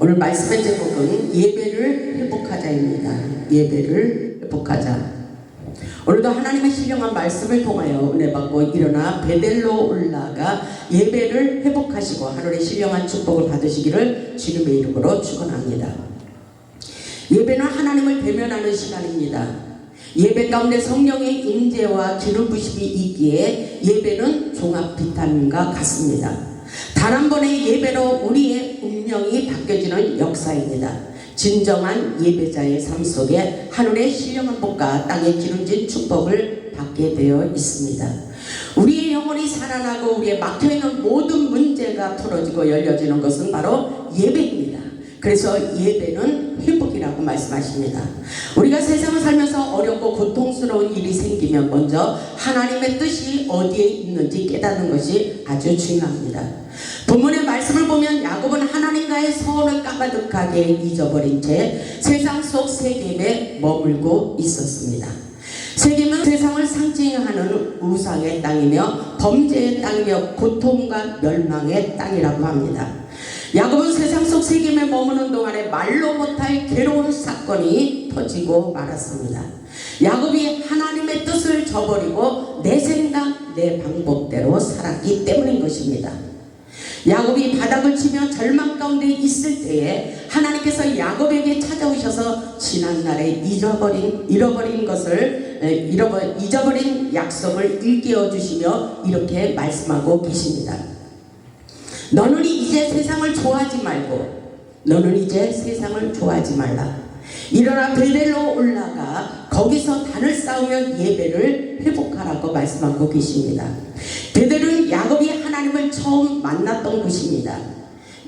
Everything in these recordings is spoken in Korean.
오늘 말씀의 제목은 예배를 회복하자입니다. 예배를 회복하자. 오늘도 하나님의 신령한 말씀을 통하여 은혜 받고 일어나 베델로 올라가 예배를 회복하시고 하늘의 신령한 축복을 받으시기를 주님의 이름으로 축원합니다. 예배는 하나님을 대면하는 시간입니다. 예배 가운데 성령의 임재와 기름 부심이 있기에 예배는 종합 비타민과 같습니다. 단 한 번의 예배로 우리의 운명이 바뀌어지는 역사입니다. 진정한 예배자의 삶 속에 하늘의 신령한 복과 땅에 기름진 축복을 받게 되어 있습니다. 우리의 영혼이 살아나고 우리의 막혀있는 모든 문제가 풀어지고 열려지는 것은 바로 예배입니다. 그래서 예배는 회복이라고 말씀하십니다. 우리가 세상을 살면서 어렵고 고통스러운 일이 생기면 먼저 하나님의 뜻이 어디에 있는지 깨닫는 것이 아주 중요합니다. 본문의 말씀을 보면 야곱은 하나님과의 서원을 까마득하게 잊어버린 채 세상 속 세겜에 머물고 있었습니다. 세겜은 세상을 상징하는 우상의 땅이며 범죄의 땅이며 고통과 멸망의 땅이라고 합니다. 야곱은 세상 속 세겜에 머무는 동안에 말로 못할 괴로운 사건이 터지고 말았습니다. 야곱이 하나님의 뜻을 저버리고 내 생각, 내 방법대로 살았기 때문인 것입니다. 야곱이 바닥을 치며 절망 가운데 있을 때에 하나님께서 야곱에게 찾아오셔서 지난날에 잊어버린 약속을 일깨워 주시며 이렇게 말씀하고 계십니다. 너는 이제 세상을 좋아하지 말라. 일어나 베델로 올라가 거기서 단을 쌓으며 예배를 회복하라고 말씀하고 계십니다. 베델은 야곱이 하나님을 처음 만났던 곳입니다.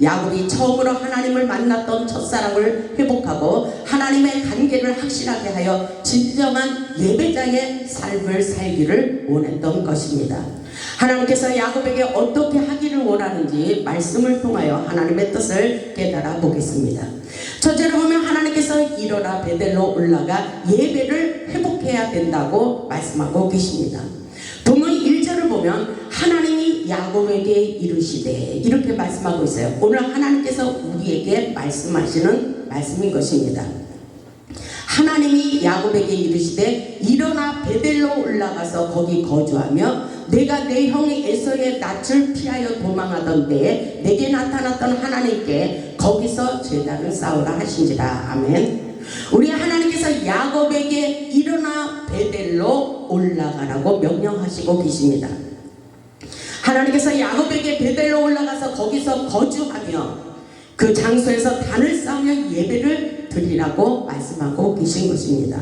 야곱이 처음으로 하나님을 만났던 첫사랑을 회복하고 하나님의 관계를 확실하게 하여 진정한 예배자의 삶을 살기를 원했던 것입니다. 하나님께서 야곱에게 어떻게 하기를 원하는지 말씀을 통하여 하나님의 뜻을 깨달아 보겠습니다. 첫째로 보면 하나님께서 일어나 베델로 올라가 예배를 회복해야 된다고 말씀하고 계십니다. 본문 1절을 보면 하나님이 야곱에게 이르시되 이렇게 말씀하고 있어요. 오늘 하나님께서 우리에게 말씀하시는 말씀인 것입니다. 하나님이 야곱에게 이르시되 일어나 베델로 올라가서 거기 거주하며 내가 내 형 에서의 낯을 피하여 도망하던 때에 내게 나타났던 하나님께 거기서 제단을 쌓으라 하신지라. 아멘. 우리 하나님께서 야곱에게 일어나 베델로 올라가라고 명령하시고 계십니다. 하나님께서 야곱에게 베델로 올라가서 거기서 거주하며 그 장소에서 단을 쌓으며 예배를 드리라고 말씀하고 계신 것입니다.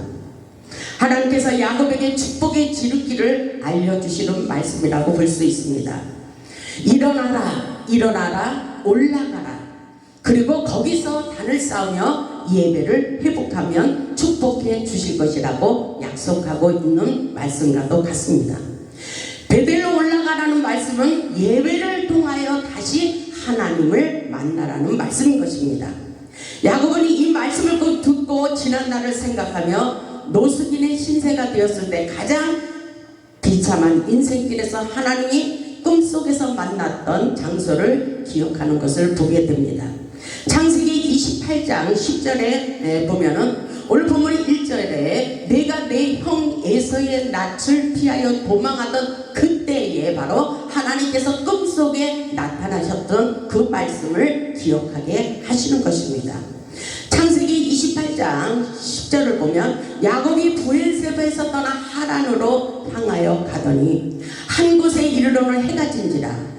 하나님께서 야곱에게 축복의 지름길을 알려주시는 말씀이라고 볼 수 있습니다. 일어나라, 올라가라. 그리고 거기서 단을 쌓으며 예배를 회복하면 축복해 주실 것이라고 약속하고 있는 말씀과도 같습니다. 베델로 올라가라는 말씀은 예배를 통하여 다시 하나님을 만나라는 말씀인 것입니다. 야곱은 이 말씀을 듣고 지난 날을 생각하며 노숙인의 신세가 되었을 때 가장 비참한 인생길에서 하나님이 꿈속에서 만났던 장소를 기억하는 것을 보게 됩니다. 창세기 28장 10절에 보면은 오늘 본문 1절에 내가 내 형 에서의 낯을 피하여 도망하던 그때에 바로 하나님께서 꿈속에 나타나셨던 그 말씀을 기억하게 하시는 것입니다. 창세기 28장 10절을 보면 야곱이 브엘세바에서 떠나 하란으로 향하여 가더니 한 곳에 이르러는 해가 진지라.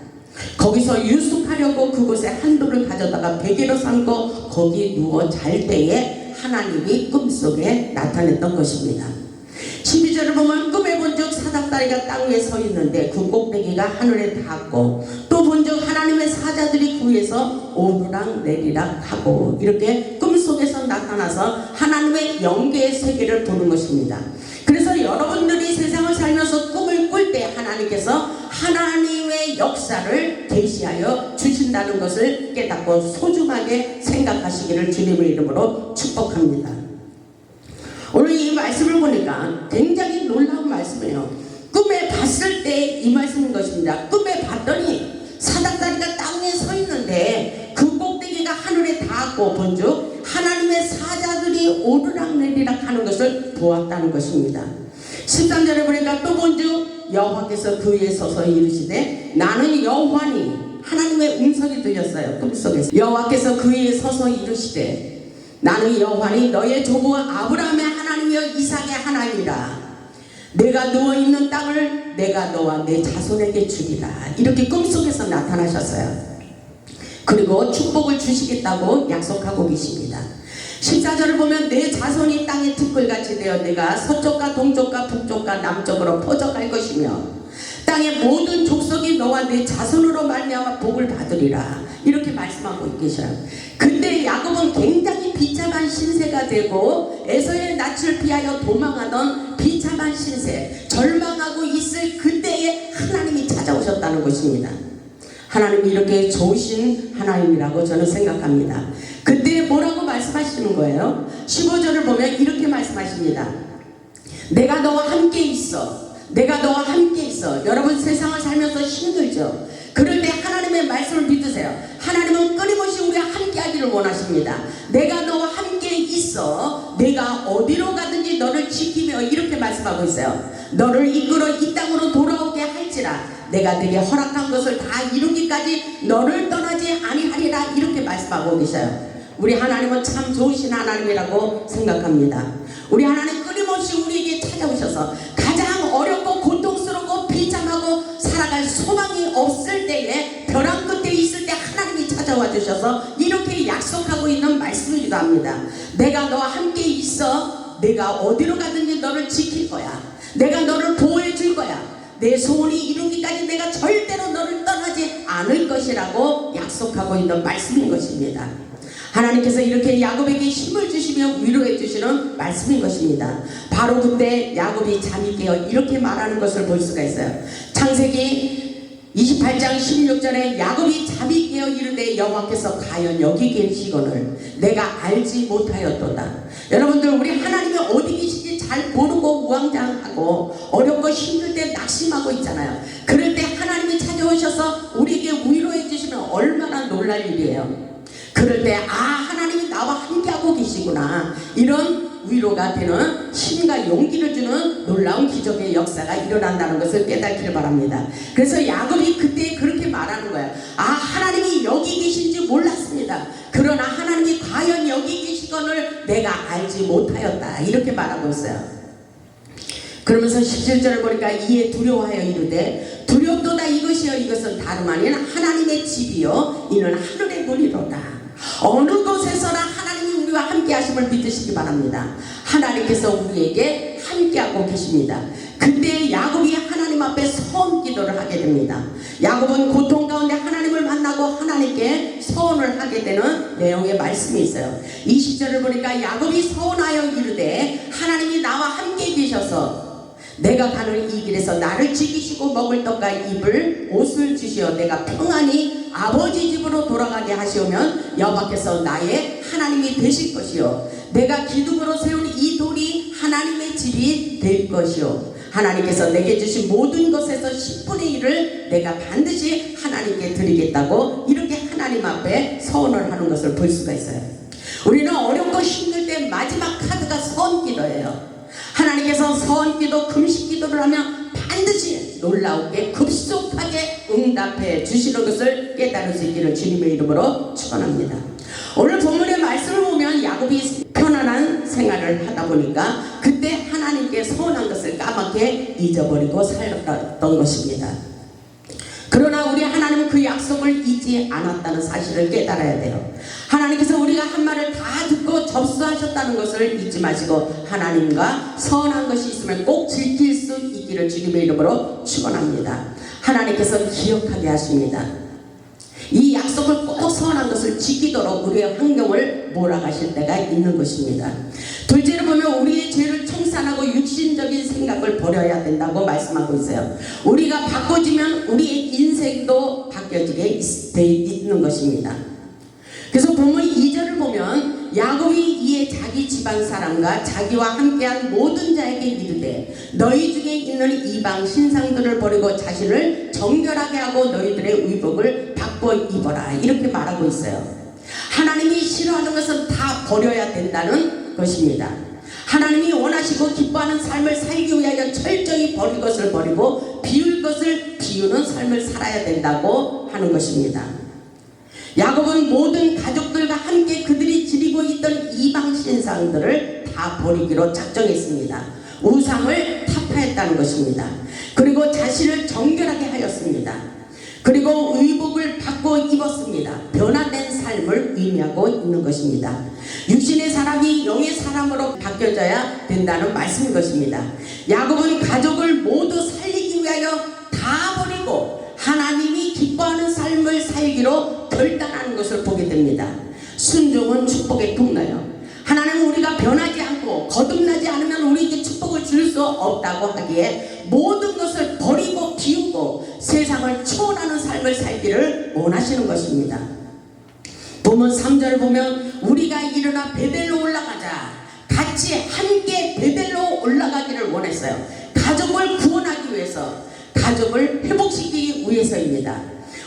거기서 유숙하려고 그곳에 한 돌을 가져다가 베개로 삼고 거기 누워 잘 때에 하나님이 꿈속에 나타냈던 것입니다. 12절을 보면 꿈에 본적 사닥다리가 땅 위에 서 있는데 그 꼭대기가 하늘에 닿았고 또 본적 하나님의 사자들이 그 위에서 오르락 내리락 하고 이렇게 꿈속에서 나타나서 하나님의 영계의 세계를 보는 것입니다. 그래서 여러분들이 세상을 살면서 꿈을 꿀 때 하나님께서 하나님의 역사를 계시하여 주신다는 것을 깨닫고 소중하게 생각하시기를 주님의 이름으로 축복합니다. 오늘 이 말씀을 보니까 굉장히 놀라운 말씀이에요. 꿈에 봤을 때 이 말씀인 것입니다. 꿈에 봤더니 사닥다리가 땅에 서 있는데 그 꼭대기가 하늘에 닿아 봤고 본즉 하나님의 사자들이 오르락내리락 하는 것을 보았다는 것입니다. 13절에 보니까 또 본즉 여호와께서 그 위에 서서 이르시되 나는 여호와니, 하나님의 음성이 들렸어요. 꿈속에서 여호와께서 그 위에 서서 이르시되 나는 여호와니 너의 조부 아브라함의 하나님이여 이삭의 하나님이라. 내가 누워있는 땅을 내가 너와 내 자손에게 주리라. 이렇게 꿈속에서 나타나셨어요. 그리고 축복을 주시겠다고 약속하고 계십니다. 14절을 보면 내 자손이 땅의 득불같이 되어 내가 서쪽과 동쪽과 북쪽과 남쪽으로 퍼져갈 것이며 땅의 모든 족속이 너와 내 자손으로 말미암아 복을 받으리라. 이렇게 말씀하고 계셔요. 근데 야곱은 굉장히 비참한 신세가 되고 에서의 낯을 피하여 도망하던 비참한 신세, 절망하고 있을 그때에 하나님이 찾아오셨다는 것입니다. 하나님이 이렇게 좋으신 하나님이라고 저는 생각합니다. 그때 뭐라고 말씀하시는 거예요? 15절을 보면 이렇게 말씀하십니다. 내가 너와 함께 있어. 내가 너와 함께 있어. 여러분 세상을 살면서 힘들죠? 그럴 때 하나님의 말씀을 믿으세요. 하나님은 끊임없이 우리와 함께 하기를 원하십니다. 내가 너와 함께 있어. 내가 어디로 가든지 너를 지키며, 이렇게 말씀하고 있어요. 너를 이끌어 이 땅으로 돌아오게 할지라 내가 네게 허락한 것을 다 이루기까지 너를 떠나지 아니하리라. 이렇게 말씀하고 계셔요. 우리 하나님은 참 좋으신 하나님이라고 생각합니다. 우리 하나님 끊임없이 우리에게 찾아오셔서 가장 어렵고 고통스럽고 비참하고 살아갈 소망이 없을 때에 벼랑 끝에 있을 때 하나님이 찾아와 주셔서 이렇게 약속하고 있는 말씀이기도 합니다. 내가 너와 함께 있어. 내가 어디로 가든지 너를 지킬 거야. 내가 너를 보호해 줄 거야. 내 소원이 이루기까지 내가 절대로 너를 떠나지 않을 것이라고 약속하고 있는 말씀인 것입니다. 하나님께서 이렇게 야곱에게 힘을 주시며 위로해 주시는 말씀인 것입니다. 바로 그때 야곱이 잠이 깨어 이렇게 말하는 것을 볼 수가 있어요. 창세기 28장 16절에 야곱이 잠이 깨어 이르되 여호와께서 과연 여기 계시거늘 내가 알지 못하였도다. 여러분들, 우리 하나님이 어디 계신지 잘 모르고 우왕좌왕하고 어렵고 힘들 때 낙심하고 있잖아요. 그럴 때 하나님이 찾아오셔서 우리에게 위로해 주시면 얼마나 놀랄 일이에요. 그럴 때 하나님이 나와 함께하고 계시구나, 이런 위로가 되는 힘과 용기를 주는 놀라운 기적의 역사가 일어난다는 것을 깨닫기를 바랍니다. 그래서 야곱이 그때 그렇게 말하는 거예요. 하나님이 여기 계신지 몰랐습니다. 그러나 하나님이 과연 여기 계시거늘 내가 알지 못하였다. 이렇게 말하고 있어요. 그러면서 17절을 보니까 이에 두려워하여 이르되 두렵도다. 이것이여 이것은 다름 아닌 하나님의 집이요 이는 하늘의 문이로다. 어느 곳에서나 하나님이 우리와 함께 하심을 믿으시기 바랍니다. 하나님께서 우리에게 함께하고 계십니다. 그때 야곱이 하나님 앞에 서원 기도를 하게 됩니다. 야곱은 고통 가운데 하나님을 만나고 하나님께 서원을 하게 되는 내용의 말씀이 있어요. 20절을 보니까 야곱이 서원하여 이르되 하나님이 나와 함께 계셔서 내가 가는 이 길에서 나를 지키시고 먹을 떡과 입을 옷을 주시어 내가 평안히 아버지 집으로 돌아가게 하시오면 여호와께서 나의 하나님이 되실 것이요 내가 기둥으로 세운 이 돌이 하나님의 집이 될 것이요 하나님께서 내게 주신 모든 것에서 10분의 1을 내가 반드시 하나님께 드리겠다고 이렇게 하나님 앞에 서원을 하는 것을 볼 수가 있어요. 우리는 어렵고 힘들 때 마지막 카드가 서원 기도예요. 하나님께서 서원 기도, 금식 기도를 하면 반드시 놀라우게 급속하게 응답해 주시는 것을 깨달을 수 있기를 주님의 이름으로 축원합니다. 오늘 본문의 말씀을 보면 야곱이 편안한 생활을 하다 보니까 그때 하나님께 서원한 것을 까맣게 잊어버리고 살았던 것입니다. 그러나 우리 하나님은 그 약속을 잊지 않았다는 사실을 깨달아야 돼요. 하나님께서 우리가 한 말을 다 듣고 접수하셨다는 것을 잊지 마시고 하나님과 서운한 것이 있으면 꼭 지킬 수 있기를 주님의 이름으로 축원합니다. 하나님께서 기억하게 하십니다. 이 약속을 꼭 서운한 것을 지키도록 우리의 환경을 몰아가실 때가 있는 것입니다. 둘째로 보면 우리의 죄를 청산하고 육신적인 생각을 버려야 된다고 말씀하고 있어요. 우리가 바꿔지면 우리의 인생도 바뀌어지게 돼 있는 것입니다. 그래서 본문 2절을 보면 야곱이 이에 자기 집안 사람과 자기와 함께한 모든 자에게 이르되 너희 중에 있는 이방 신상들을 버리고 자신을 정결하게 하고 너희들의 의복을 바꿔 입어라. 이렇게 말하고 있어요. 하나님이 싫어하는 것은 다 버려야 된다는 것입니다. 하나님이 원하시고 기뻐하는 삶을 살기 위하여 철저히 버릴 것을 버리고 비울 것을 비우는 삶을 살아야 된다고 하는 것입니다. 야곱은 모든 가족들과 함께 그들이 지니고 있던 이방 신상들을 다 버리기로 작정했습니다. 우상을 타파했다는 것입니다. 그리고 자신을 정결하게 하였습니다. 그리고 의복을 바꿔 입었습니다. 변화된 삶을 의미하고 있는 것입니다. 육신의 사람이 영의 사람으로 바뀌어져야 된다는 말씀인 것입니다. 야곱은 가족을 모두 살리기 위하여 다 버리고 하나님이 기뻐하는 삶을 살기로 결단하는 것을 보게 됩니다. 순종은 축복의 통로요. 하나님은 우리가 변하지 않고 거듭나지 않으면 우리에게 축복을 줄 수 없다고 하기에 모든 것을 버리고 비우고 세상을 초월하는 삶을 살기를 원하시는 것입니다. 보면 3절을 보면 우리가 일어나 베델로 올라가자, 같이 함께 베델로 올라가기를 원했어요. 가족을 구원하기 위해서, 가족을 회복시키기 위해서입니다.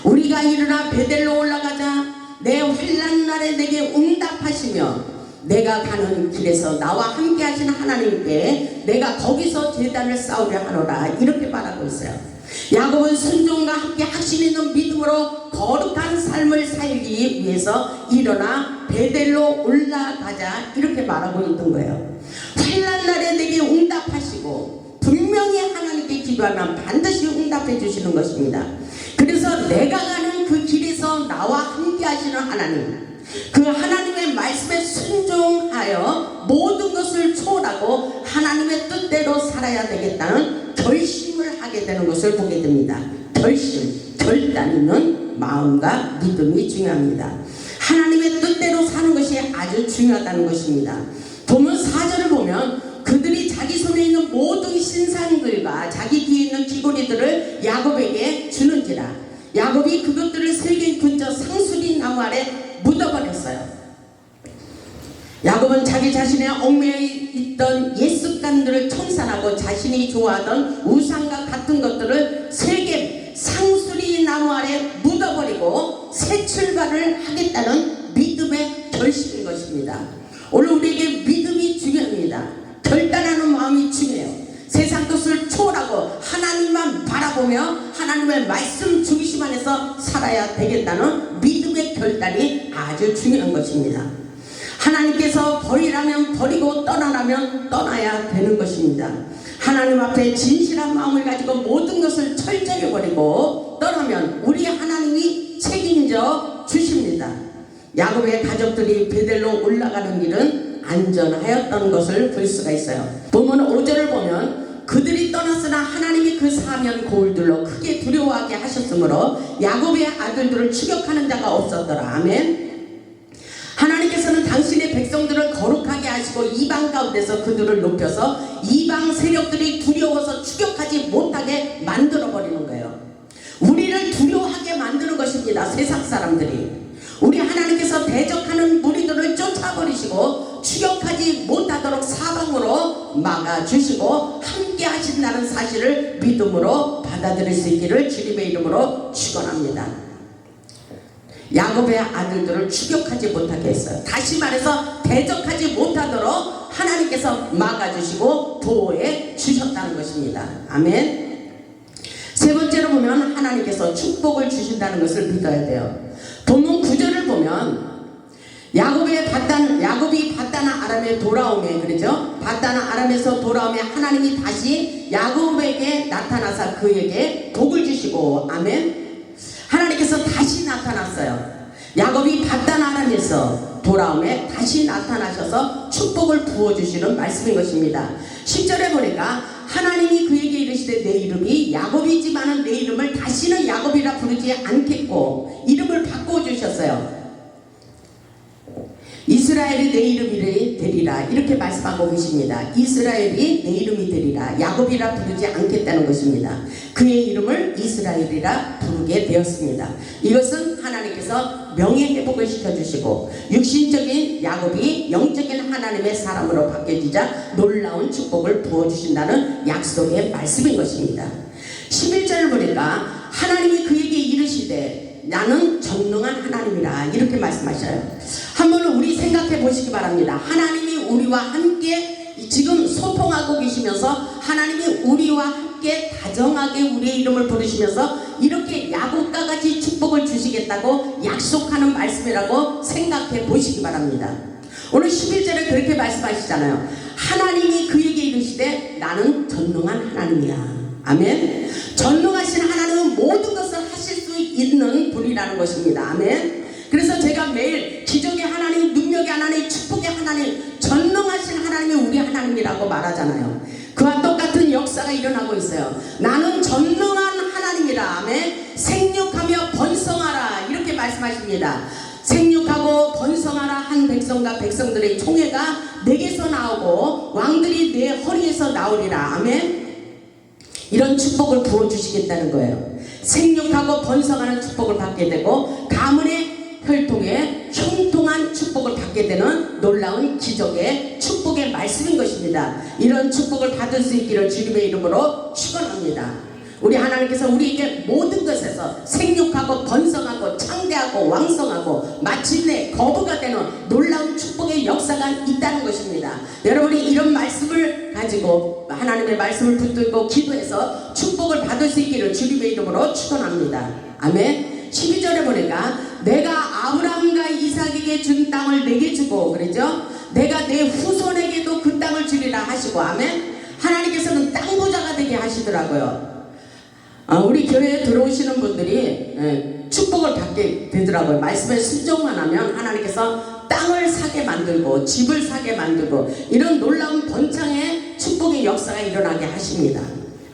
우리가 일어나 베델로 올라가자, 내 환난 날에 내게 응답하시며 내가 가는 길에서 나와 함께 하시는 하나님께 내가 거기서 제단을 쌓으려 하노라, 이렇게 말하고 있어요. 야곱은 순종과 함께 확신 있는 믿음으로 거룩한 삶을 살기 위해서 일어나 베델로 올라가자, 이렇게 말하고 있던 거예요. 환난 날에 내게 응답하시고 분명히 하나님께 기도하면 반드시 응답해 주시는 것입니다. 그래서 내가 가는 그 길에서 나와 함께 하시는 하나님, 그 하나님의 말씀에 순종하여 모든 것을 초월하고 하나님의 뜻대로 살아야 되겠다는 결심을 하게 되는 것을 보게 됩니다. 결심, 결단 있는 마음과 믿음이 중요합니다. 하나님의 뜻대로 사는 것이 아주 중요하다는 것입니다. 보면 4절을 보면 그들이 자기 손에 있는 모든 신상들과 자기 뒤에 있는 귀고리들을 야곱에게 주는지라, 야곱이 그것들을 세계 근처 상수리 나무 아래 묻어버렸어요. 야곱은 자기 자신의 얽매여 있던 옛 습관들을 청산하고 자신이 좋아하던 우상과 같은 것들을 세계 상수리 나무 아래 묻어버리고 새 출발을 하겠다는 믿음의 결심인 것입니다. 오늘 우리에게 믿음이 중요합니다. 결단하는 마음이 중요해요. 세상 것을 초월하고 하나님만 바라보며 하나님의 말씀 중심 안에서 살아야 되겠다는 믿음의 결단이 아주 중요한 것입니다. 하나님께서 버리라면 버리고 떠나라면 떠나야 되는 것입니다. 하나님 앞에 진실한 마음을 가지고 모든 것을 철저히 버리고 떠나면 우리 하나님이 책임져 주십니다. 야곱의 가족들이 베델로 올라가는 길은 안전하였던 것을 볼 수가 있어요. 보면 5절을 보면 그들이 떠났으나 하나님이 그 사면 고울들로 크게 두려워하게 하셨으므로 야곱의 아들들을 추격하는 자가 없었더라. 아멘. 하나님께서는 당신의 백성들을 거룩하게 하시고 이방 가운데서 그들을 높여서 이방 세력들이 두려워서 추격하지 못하게 만들어버리는 거예요. 우리를 두려워하게 만드는 것입니다. 세상 사람들이. 우리 하나님께서 대적하는 무리들을 쫓아버리시고 추격하지 못하도록 사방으로 막아주시고 함께 하신다는 사실을 믿음으로 받아들일 수 있기를 주님의 이름으로 축원합니다. 야곱의 아들들을 추격하지 못하게 했어요. 다시 말해서 대적하지 못하도록 하나님께서 막아주시고 보호해 주셨다는 것입니다. 아멘. 세 번째로 보면 하나님께서 축복을 주신다는 것을 믿어야 돼요. 본문 9절을 보면 야곱이 바다나 아람에 돌아오매, 그러죠? 바다나 아람에서 아람에서 돌아오매 하나님이 다시 야곱에게 나타나사 그에게 복을 주시고, 아멘. 하나님께서 다시 나타났어요. 야곱이 바다나 아람에서 돌아오매 다시 나타나셔서 축복을 부어주시는 말씀인 것입니다. 10절에 보니까 하나님이 그에게 이르시되 내 이름이 야곱이지만은 내 이름을 다시는 야곱이라 부르지 않겠고 이름을 바꿔주셨어요. 이스라엘이 내 이름이 되리라, 이렇게 말씀하고 계십니다. 이스라엘이 내 이름이 되리라, 야곱이라 부르지 않겠다는 것입니다. 그의 이름을 이스라엘이라 부르게 되었습니다. 이것은 하나님께서 명예회복을 시켜주시고 육신적인 야곱이 영적인 하나님의 사람으로 바뀌어지자 놀라운 축복을 부어주신다는 약속의 말씀인 것입니다. 11절을 보니까 하나님이 그에게 이르시되 나는 전능한 하나님이라, 이렇게 말씀하셔요. 한번 우리 생각해 보시기 바랍니다. 하나님이 우리와 함께 지금 소통하고 계시면서 하나님이 우리와 함께 다정하게 우리의 이름을 부르시면서 이렇게 야곱과 같이 축복을 주시겠다고 약속하는 말씀이라고 생각해 보시기 바랍니다. 오늘 11절에 그렇게 말씀하시잖아요. 하나님이 그에게 이르시되 나는 전능한 하나님이야. 아멘. 전능하신 하나님은 모든 것을 하실 수 있는 분이라는 것입니다. 아멘. 그래서 제가 매일 기적의 하나님, 능력의 하나님, 축복의 하나님, 전능하신 하나님이 우리 하나님이라고 말하잖아요. 그와 똑같은 역사가 일어나고 있어요. 나는 전능한 하나님이라. 아멘. 생육하며 번성하라 이렇게 말씀하십니다. 생육하고 번성하라 한 백성과 백성들의 총회가 내게서 나오고 왕들이 내 허리에서 나오리라. 아멘. 이런 축복을 부어주시겠다는 거예요. 생육하고 번성하는 축복을 받게 되고 가문의 혈통에 형통한 축복을 받게 되는 놀라운 기적의 축복의 말씀인 것입니다. 이런 축복을 받을 수 있기를 주님의 이름으로 축원합니다. 우리 하나님께서 우리에게 모든 것에서 생육하고 번성하고 창대하고 왕성하고 마침내 거부가 되는 놀라운 축복의 역사가 있다는 것입니다. 여러분이 이런 말씀을 가지고 하나님의 말씀을 붙들고 기도해서 축복을 받을 수 있기를 주님의 이름으로 축원합니다. 아멘. 12절에 보니까 내가 아브라함과 이삭에게 준 땅을 내게 주고 그러죠. 내가 내 후손에게도 그 땅을 주리라 하시고 아멘. 하나님께서는 땅 부자가 되게 하시더라고요. 우리 교회에 들어오시는 분들이 축복을 받게 되더라고요. 말씀에 순종만 하면 하나님께서 땅을 사게 만들고 집을 사게 만들고 이런 놀라운 번창의 축복의 역사가 일어나게 하십니다.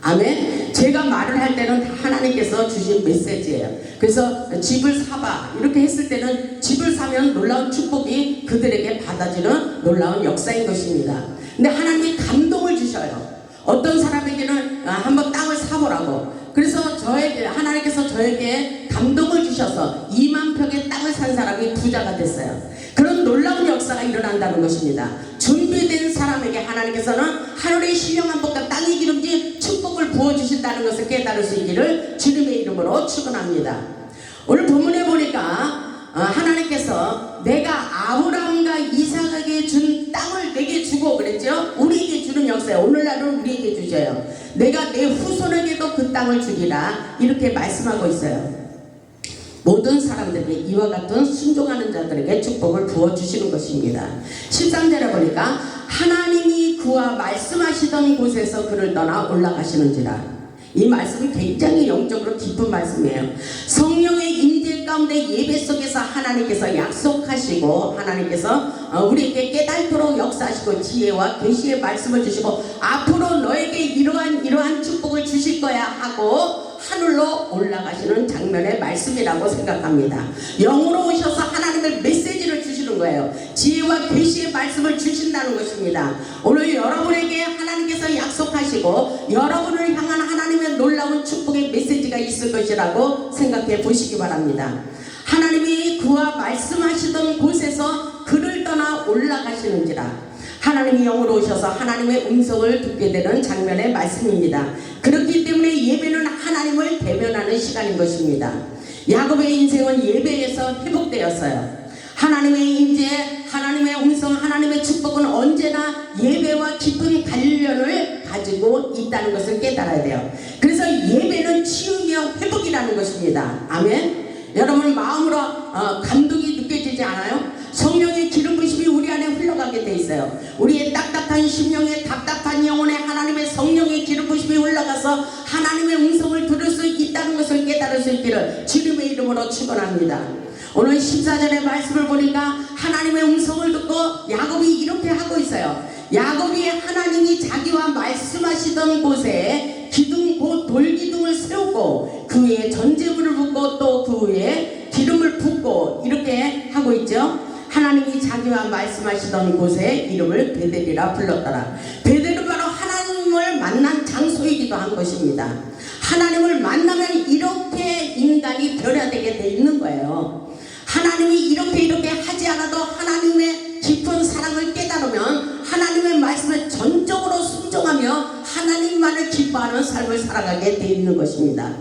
아멘. 제가 말을 할 때는 다 하나님께서 주신 메시지예요. 그래서 집을 사봐 이렇게 했을 때는 집을 사면 놀라운 축복이 그들에게 받아지는 놀라운 역사인 것입니다. 근데 하나님이 감동을 주셔요. 어떤 사람에게는 한번 땅을 사보라고. 그래서 하나님께서 저에게 감동을 주셔서 2만 평의 땅을 산 사람이 부자가 됐어요. 그런 놀라운 역사가 일어난다는 것입니다. 준비된 사람에게 하나님께서는 하늘의 신령한 복과 땅의 기름진 축복을 부어주신다는 것을 깨달을 수 있기를 주님의 이름으로 축원합니다. 오늘 본문에 보니까 하나님께서 내가 아브라함과 이삭에게 준 땅을 내게 주고 그랬죠. 우리에게 주는 역사예요. 오늘날은 우리에게 주셔요. 내가 내 후손에게도 그 땅을 주리라 이렇게 말씀하고 있어요. 모든 사람들에게 이와 같은 순종하는 자들에게 축복을 부어주시는 것입니다. 13절에 보니까 하나님이 그와 말씀하시던 곳에서 그를 떠나 올라가시는지라. 이 말씀은 굉장히 영적으로 깊은 말씀이에요. 성령의 임재 가운데 예배 속에서 하나님께서 약속하시고 하나님께서 우리에게 깨닫도록 역사하시고 지혜와 계시의 말씀을 주시고 앞으로 너에게 이러한 축복을 주실 거야 하고 하늘로 올라가시는 장면의 말씀이라고 생각합니다. 영으로 오셔서 하나님의 메시지를 주시는 거예요. 지혜와 계시의 말씀을 주신다는 것입니다. 오늘 여러분에게 하나님께서 약속하시고 여러분을 향한 하나님의 놀라운 축복의 메시지가 있을 것이라고 생각해 보시기 바랍니다. 하나님이 그와 말씀하시던 곳에서 그를 떠나 올라가시는지라. 하나님이 영으로 오셔서 하나님의 음성을 듣게 되는 장면의 말씀입니다. 그렇기 때문에 예배는 하나님을 대면하는 시간인 것입니다. 야곱의 인생은 예배에서 회복되었어요. 하나님의 임재, 하나님의 음성, 하나님의 축복은 언제나 예배와 깊은 관련을 가지고 있다는 것을 깨달아야 돼요. 그래서 예배는 치유며 회복이라는 것입니다. 아멘. 여러분 마음으로 감동이 느껴지지 않아요? 성령의 기름 부심이 우리 안에 흘러가게 돼 있어요. 우리의 딱딱한 심령에 답답한 영혼에 하나님의 성령의 기름 부심이 올라가서 하나님의 음성을 들을 수 있다는 것을 깨달을 수 있기를 주님의 이름으로 축원합니다. 오늘 14절의 말씀을 보니까 하나님의 음성을 듣고 야곱이 이렇게 하고 있어요. 야곱이 하나님이 자기와 말씀하시던 곳에 기둥 곧 돌기둥을 세우고 그 위에 전제물을 붓고 또 그 위에 기름을 붓고 이렇게 하고 있죠. 하나님이 자기와 말씀하시던 곳에 이름을 베델이라 불렀더라. 베델은 바로 하나님을 만난 장소이기도 한 것입니다. 하나님을 만나면 이렇게 인간이 변화되게 돼 있는 거예요. 하나님이 이렇게 하지 않아도 하나님의 깊은 사랑을 깨달으면 하나님의 말씀에 전적으로 순종하며 하나님만을 기뻐하는 삶을 살아가게 돼 있는 것입니다.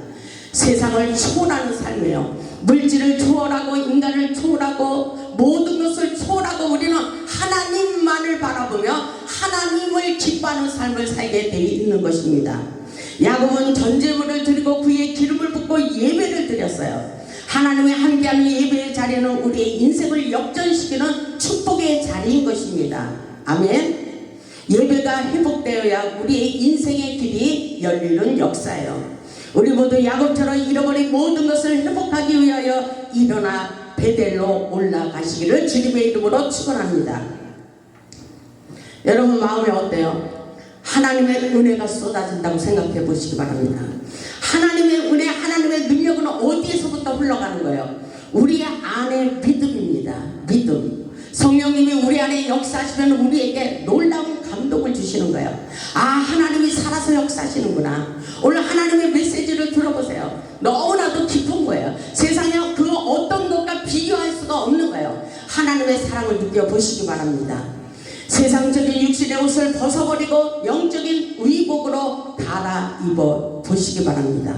세상을 초월하는 삶이에요. 물질을 초월하고 인간을 초월하고 모든 것을 초월하고 우리는 하나님만을 바라보며 하나님을 기뻐하는 삶을 살게 되어 있는 것입니다. 야곱은 전제물을 드리고 그의 기름을 붓고 예배를 드렸어요. 하나님의 함께하는 예배의 자리는 우리의 인생을 역전시키는 축복의 자리인 것입니다. 아멘. 예배가 회복되어야 우리의 인생의 길이 열리는 역사예요. 우리 모두 야곱처럼 잃어버린 모든 것을 회복하기 위하여 일어나 베델로 올라가시기를 주님의 이름으로 축원합니다. 여러분 마음이 어때요? 하나님의 은혜가 쏟아진다고 생각해 보시기 바랍니다. 하나님의 은혜, 하나님의 능력은 어디에서부터 흘러가는 거예요? 우리 안에 믿음입니다. 믿음. 성령님이 우리 안에 역사하시면 우리에게 놀라운 감동을 주시는 거예요. 아, 하나님이 살아서 역사하시는구나. 오늘 하나님의 메시지를 들어보세요. 너무나도 깊은 거예요. 세상에 그 어떤 것과 비교할 수가 없는 거예요. 하나님의 사랑을 느껴보시기 바랍니다. 세상적인 육신의 옷을 벗어버리고 영적인 의복으로 갈아입어 보시기 바랍니다.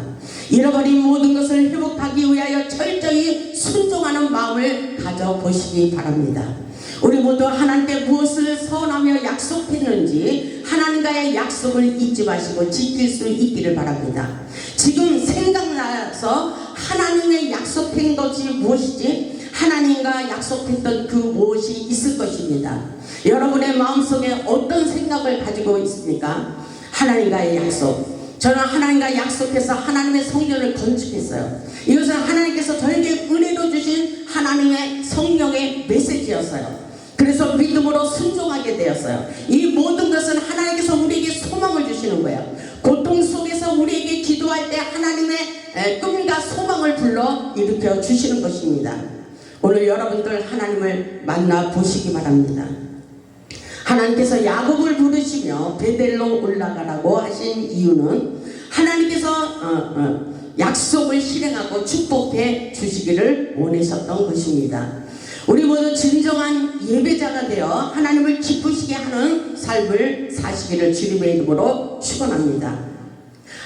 잃어버린 모든 것을 회복하기 위하여 철저히 순종하는 마음을 가져보시기 바랍니다. 우리 모두 하나님께 무엇을 선하며 약속했는지 하나님과의 약속을 잊지 마시고 지킬 수 있기를 바랍니다. 지금 생각나서 하나님의 약속한 것이 무엇이지? 하나님과 약속했던 그 무엇이 있을 것입니다. 여러분의 마음속에 어떤 생각을 가지고 있습니까? 하나님과의 약속. 저는 하나님과 약속해서 하나님의 성전을 건축했어요. 이것은 하나님께서 저에게 은혜로 주신 하나님의 성령의 메시지였어요. 그래서 믿음으로 순종하게 되었어요. 이 모든 것은 하나님께서 우리에게 소망을 주시는 거예요. 고통 속에서 우리에게 기도할 때 하나님의 꿈과 소망을 불러 일으켜 주시는 것입니다. 오늘 여러분들 하나님을 만나 보시기 바랍니다. 하나님께서 야곱을 부르시며 베델로 올라가라고 하신 이유는 하나님께서 약속을 실행하고 축복해 주시기를 원하셨던 것입니다. 우리 모두 진정한 예배자가 되어 하나님을 기쁘시게 하는 삶을 사시기를 주님의 이름으로 축원합니다.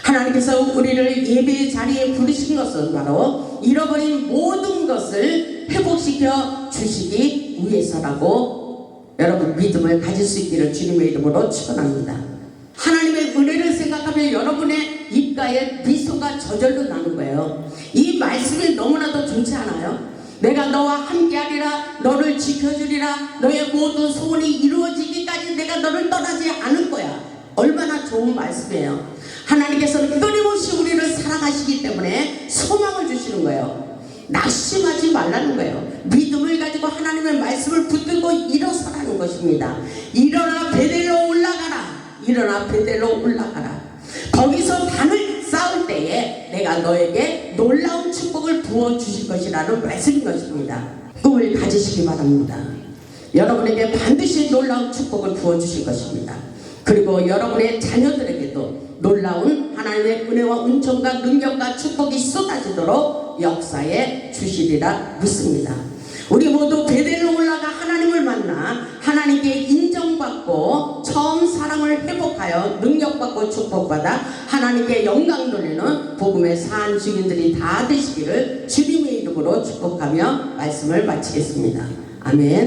하나님께서 우리를 예배의 자리에 부르신 것은 바로 잃어버린 모든 것을 회복시켜 주시기 위해서라고 여러분 믿음을 가질 수 있기를 주님의 이름으로 축원합니다. 하나님의 은혜를 생각하면 여러분의 입가에 미소가 저절로 나는 거예요. 이 말씀이 너무나도 좋지 않아요? 내가 너와 함께하리라, 너를 지켜주리라, 너의 모든 소원이 이루어지기까지 내가 너를 떠나지 않을 거야. 얼마나 좋은 말씀이에요. 하나님께서는 끊임없이 우리를 사랑하시기 때문에 소망을 주시는 거예요. 낙심하지 말라는 거예요. 믿음을 가지고 하나님의 말씀을 붙들고 일어서라는 것입니다. 일어나 베델로 올라가라. 일어나 베델로 올라가라. 거기서 단을 쌓을 때에 내가 너에게 놀라운 축복을 부어주실 것이라는 말씀인 것입니다. 꿈을 가지시기 바랍니다. 여러분에게 반드시 놀라운 축복을 부어주실 것입니다. 그리고 여러분의 자녀들에게도 놀라운 하나님의 은혜와 은총과 능력과 축복이 쏟아지도록 역사에 주시리라 믿습니다. 우리 모두 베델로 올라가 하나님을 만나 하나님께 인정받고 처음 사랑을 회복하여 능력받고 축복받아 하나님께 영광 돌리는 복음의 산 증인들이 다 되시기를 주님의 이름으로 축복하며 말씀을 마치겠습니다. 아멘.